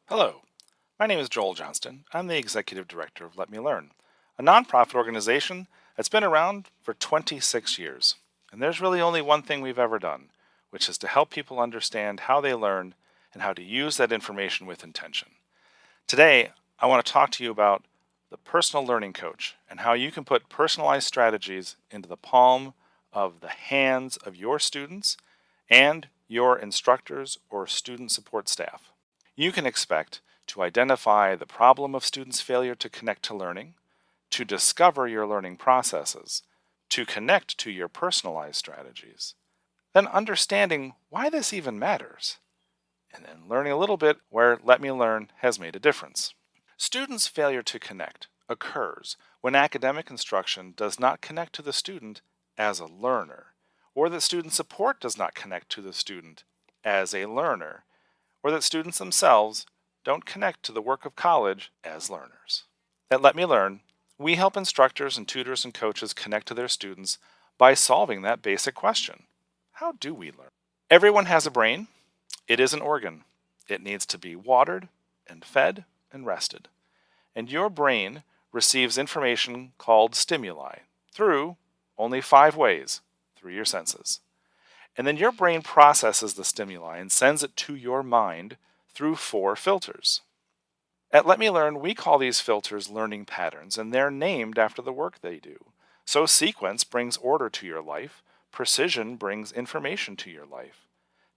Hello, my name is Joel Johnston. I'm the Executive Director of Let Me Learn, a nonprofit organization that's been around for 26 years. And there's really only one thing we've ever done, which is to help people understand how they learn and how to use that information with intention. Today, I want to talk to you about the personal learning coach and how you can put personalized strategies into the palm of the hands of your students and your instructors or student support staff. You can expect to identify the problem of students' failure to connect to learning, to discover your learning processes, to connect to your personalized strategies, then understanding why this even matters, and then learning a little bit where Let Me Learn has made a difference. Students' failure to connect occurs when academic instruction does not connect to the student as a learner, or that student support does not connect to the student as a learner, or that students themselves don't connect to the work of college as learners. At Let Me Learn, we help instructors and tutors and coaches connect to their students by solving that basic question. How do we learn? Everyone has a brain. It is an organ. It needs to be watered and fed and rested. And your brain receives information called stimuli through only 5 ways, through your senses. And then your brain processes the stimuli and sends it to your mind through 4 filters. At Let Me Learn, we call these filters learning patterns, and they're named after the work they do. So sequence brings order to your life, precision brings information to your life,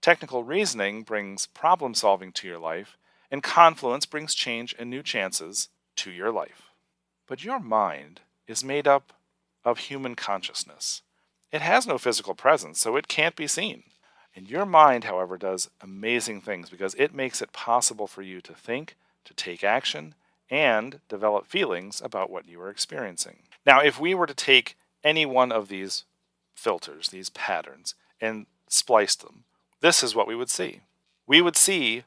technical reasoning brings problem solving to your life, and confluence brings change and new chances to your life. But your mind is made up of human consciousness. It has no physical presence, so it can't be seen. And your mind, however, does amazing things because it makes it possible for you to think, to take action, and develop feelings about what you are experiencing. Now, if we were to take any one of these filters, these patterns, and splice them, this is what we would see. We would see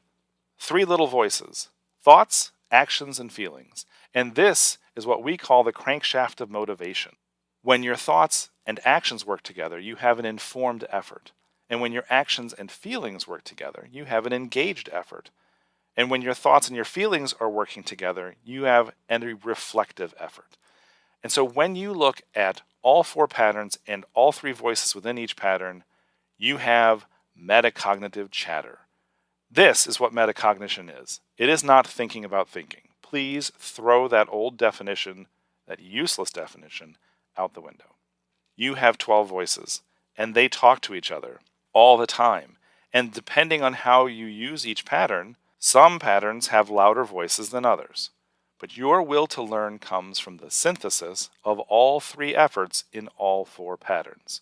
3 little voices: thoughts, actions, and feelings. And this is what we call the crankshaft of motivation. When your thoughts and actions work together, you have an informed effort. And when your actions and feelings work together, you have an engaged effort. And when your thoughts and your feelings are working together, you have a reflective effort. And so when you look at all 4 patterns and all 3 voices within each pattern, you have metacognitive chatter. This is what metacognition is. It is not thinking about thinking. Please throw that old definition, that useless definition, out the window. You have 12 voices, and they talk to each other all the time. And depending on how you use each pattern, some patterns have louder voices than others. But your will to learn comes from the synthesis of all 3 efforts in all 4 patterns.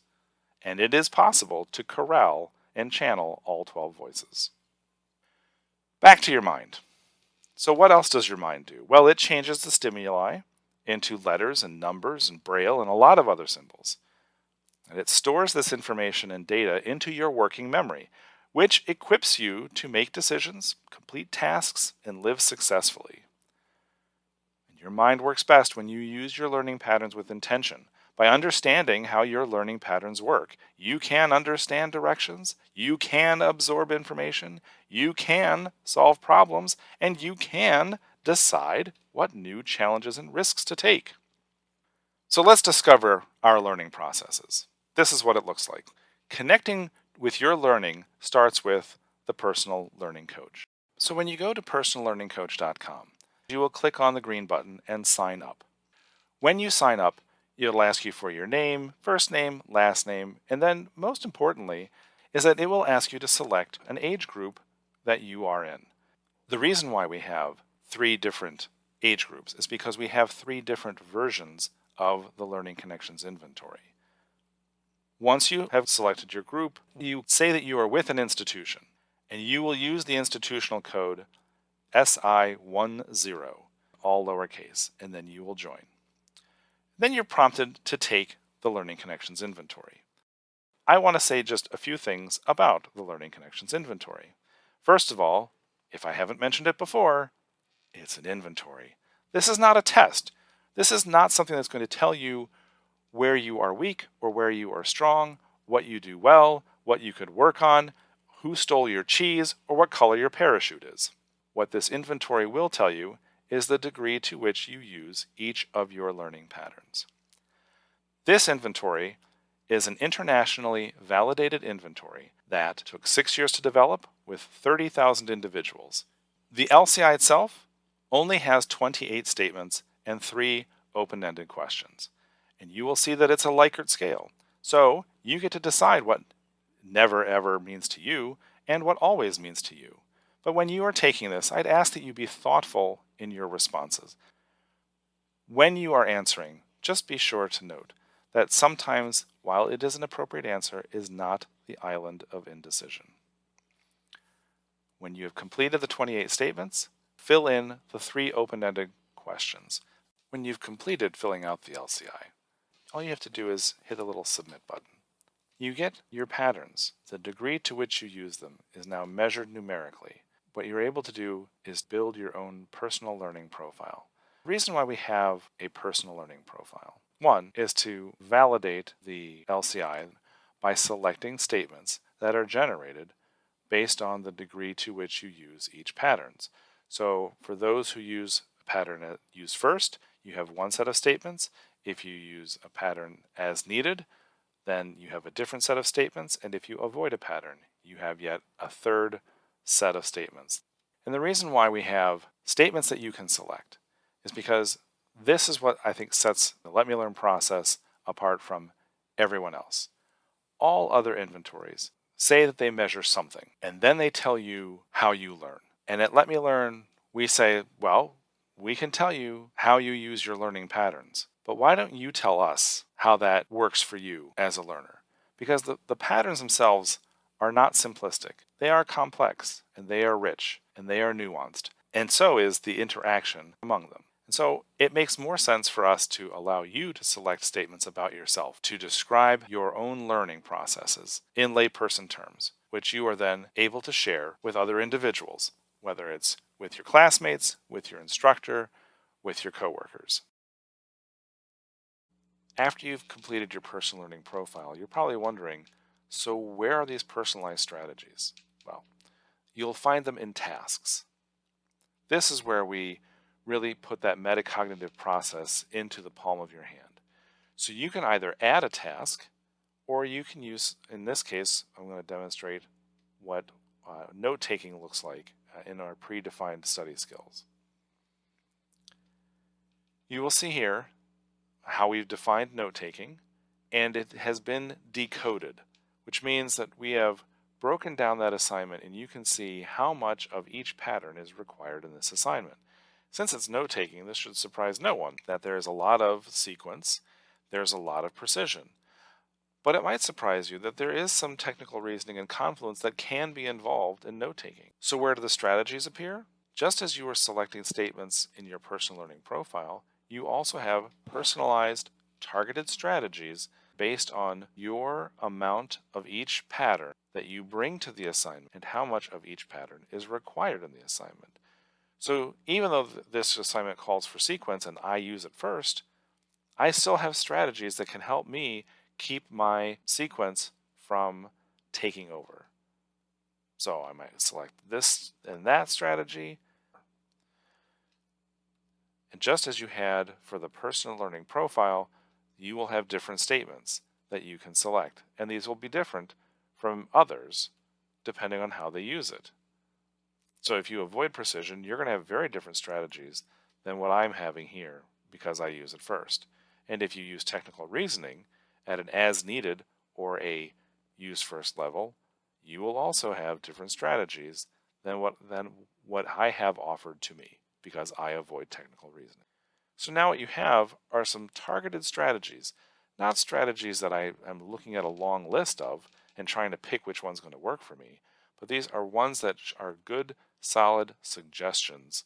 And it is possible to corral and channel all 12 voices. Back to your mind. So what else does your mind do? Well, it changes the stimuli into letters and numbers and braille and a lot of other symbols. And it stores this information and data into your working memory, which equips you to make decisions, complete tasks, and live successfully. And your mind works best when you use your learning patterns with intention. By understanding how your learning patterns work, you can understand directions, you can absorb information, you can solve problems, and you can decide what new challenges and risks to take. So let's discover our learning processes. This is what it looks like. Connecting with your learning starts with the Personal Learning Coach. So when you go to personallearningcoach.com, you will click on the green button and sign up. When you sign up, it'll ask you for your name, first name, last name, and then most importantly is that it will ask you to select an age group that you are in. The reason why we have 3 different age groups is because we have 3 different versions of the Learning Connections inventory. Once you have selected your group, you say that you are with an institution, and you will use the institutional code SI10, all lowercase, and then you will join. Then you're prompted to take the Learning Connections inventory. I want to say just a few things about the Learning Connections inventory. First of all, if I haven't mentioned it before, it's an inventory. This is not a test. This is not something that's going to tell you where you are weak or where you are strong, what you do well, what you could work on, who stole your cheese, or what color your parachute is. What this inventory will tell you is the degree to which you use each of your learning patterns. This inventory is an internationally validated inventory that took 6 years to develop with 30,000 individuals. The LCI itself only has 28 statements and 3 open-ended questions. And you will see that it's a Likert scale. So you get to decide what never ever means to you and what always means to you. But when you are taking this, I'd ask that you be thoughtful in your responses. When you are answering, just be sure to note that sometimes, while it is an appropriate answer, is not the island of indecision. When you have completed the 28 statements, fill in the 3 open-ended questions. When you've completed filling out the LCI, all you have to do is hit the little submit button. You get your patterns. The degree to which you use them is now measured numerically. What you're able to do is build your own personal learning profile. The reason why we have a personal learning profile, one, is to validate the LCI by selecting statements that are generated based on the degree to which you use each patterns. So for those who use a pattern use first, you have one set of statements. If you use a pattern as needed, then you have a different set of statements. And if you avoid a pattern, you have yet a third set of statements. And the reason why we have statements that you can select is because this is what I think sets the Let Me Learn process apart from everyone else. All other inventories say that they measure something, and then they tell you how you learn. And at Let Me Learn, we say, well, we can tell you how you use your learning patterns, but why don't you tell us how that works for you as a learner? Because the patterns themselves are not simplistic. They are complex, and they are rich, and they are nuanced, and so is the interaction among them. And so it makes more sense for us to allow you to select statements about yourself, to describe your own learning processes in layperson terms, which you are then able to share with other individuals, whether it's with your classmates, with your instructor, with your coworkers. After you've completed your personal learning profile, you're probably wondering, so where are these personalized strategies? Well, you'll find them in tasks. This is where we really put that metacognitive process into the palm of your hand. So you can either add a task, or you can use, in this case, I'm going to demonstrate what note-taking looks like in our predefined study skills. You will see here how we've defined note-taking, and it has been decoded, which means that we have broken down that assignment, and you can see how much of each pattern is required in this assignment. Since it's note-taking, this should surprise no one that there is a lot of sequence, there's a lot of precision. But it might surprise you that there is some technical reasoning and confluence that can be involved in note-taking. So where do the strategies appear? Just as you are selecting statements in your personal learning profile, you also have personalized, targeted strategies based on your amount of each pattern that you bring to the assignment and how much of each pattern is required in the assignment. So even though this assignment calls for sequence and I use it first, I still have strategies that can help me keep my sequence from taking over. So I might select this and that strategy. And just as you had for the personal learning profile, you will have different statements that you can select. And these will be different from others depending on how they use it. So if you avoid precision, you're going to have very different strategies than what I'm having here because I use it first. And if you use technical reasoning at an as needed or a use first level, you will also have different strategies than what I have offered to me because I avoid technical reasoning. So now what you have are some targeted strategies, not strategies that I am looking at a long list of and trying to pick which one's going to work for me, but these are ones that are good, solid suggestions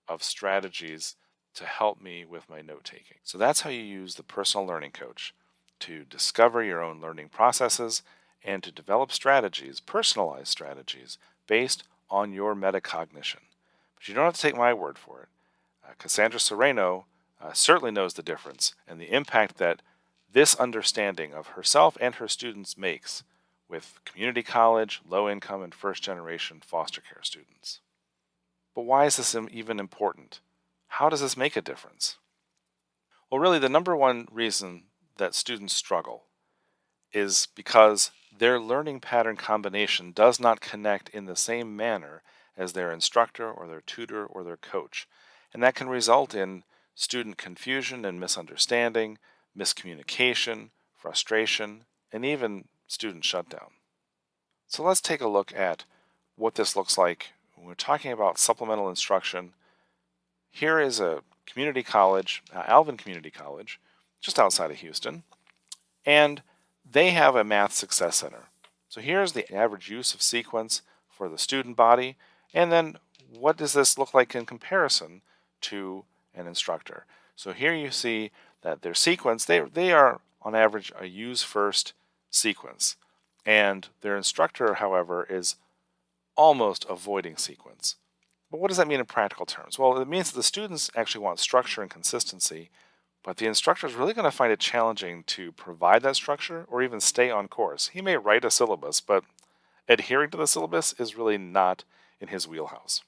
of strategies to help me with my note-taking. So that's how you use the personal learning coach to discover your own learning processes and to develop strategies, personalized strategies, based on your metacognition. But you don't have to take my word for it. Cassandra Sereno certainly knows the difference and the impact that this understanding of herself and her students makes with community college, low-income, and first-generation foster care students. But why is this even important? How does this make a difference? Well, really, the number one reason that students struggle is because their learning pattern combination does not connect in the same manner as their instructor or their tutor or their coach. And that can result in student confusion and misunderstanding, miscommunication, frustration, and even student shutdown. So let's take a look at what this looks like when we're talking about supplemental instruction. Here is a community college, Alvin Community College, just outside of Houston, and they have a math success center. So here's the average use of sequence for the student body, and then what does this look like in comparison to an instructor? So here you see that their sequence, they are on average a use first sequence, and their instructor, however, is almost avoiding sequence. But what does that mean in practical terms? Well, it means that the students actually want structure and consistency, but the instructor is really going to find it challenging to provide that structure or even stay on course. He may write a syllabus, but adhering to the syllabus is really not in his wheelhouse.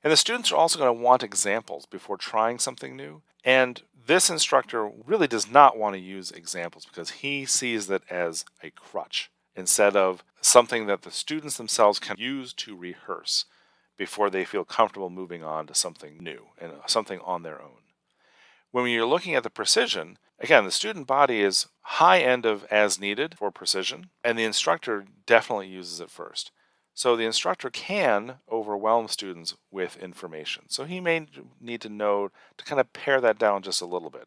And the students are also going to want examples before trying something new. And this instructor really does not want to use examples because he sees that as a crutch instead of something that the students themselves can use to rehearse before they feel comfortable moving on to something new and something on their own. When you're looking at the precision, again, the student body is high end of as needed for precision, and the instructor definitely uses it first. So the instructor can overwhelm students with information. So he may need to know to kind of pare that down just a little bit.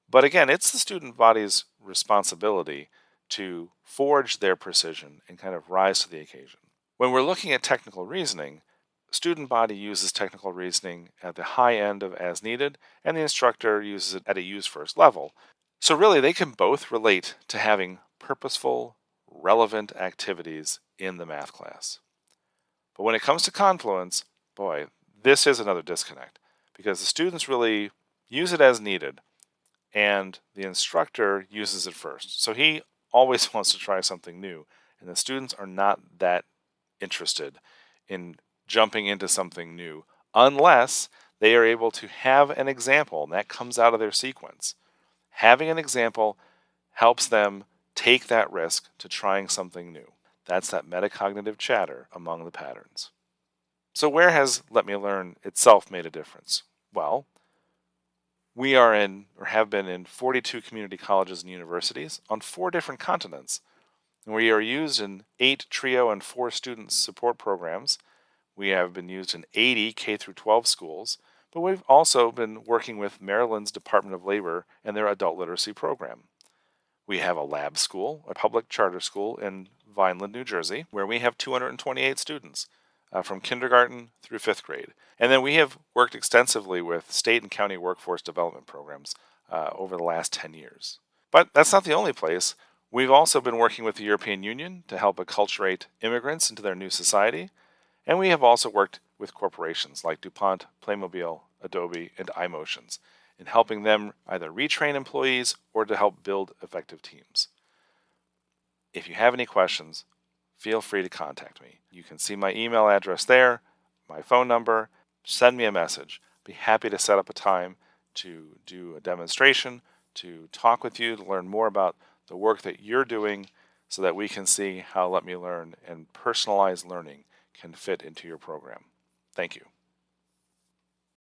But again, it's the student body's responsibility to forge their precision and kind of rise to the occasion. When we're looking at technical reasoning, student body uses technical reasoning at the high end of as needed, and the instructor uses it at a use first level. So really, they can both relate to having purposeful, relevant activities in the math class. But when it comes to Confluence, boy, this is another disconnect because the students really use it as needed, and the instructor uses it first. So he always wants to try something new, and the students are not that interested in jumping into something new unless they are able to have an example, and that comes out of their sequence. Having an example helps them take that risk to trying something new. That's that metacognitive chatter among the patterns. So where has Let Me Learn itself made a difference? Well, we are in, or have been in, 42 community colleges and universities on 4 different continents. And we are used in 8 TRIO and 4 student support programs. We have been used in 80 K through 12 schools, but we've also been working with Maryland's Department of Labor and their adult literacy program. We have a lab school, a public charter school in Vineland, New Jersey, where we have 228 students from kindergarten through 5th grade. And then we have worked extensively with state and county workforce development programs over the last 10 years. But that's not the only place. We've also been working with the European Union to help acculturate immigrants into their new society. And we have also worked with corporations like DuPont, Playmobil, Adobe, and iMotions in helping them either retrain employees or to help build effective teams. If you have any questions, feel free to contact me. You can see my email address there, my phone number, send me a message. Be happy to set up a time to do a demonstration, to talk with you, to learn more about the work that you're doing so that we can see how Let Me Learn and personalized learning can fit into your program. Thank you.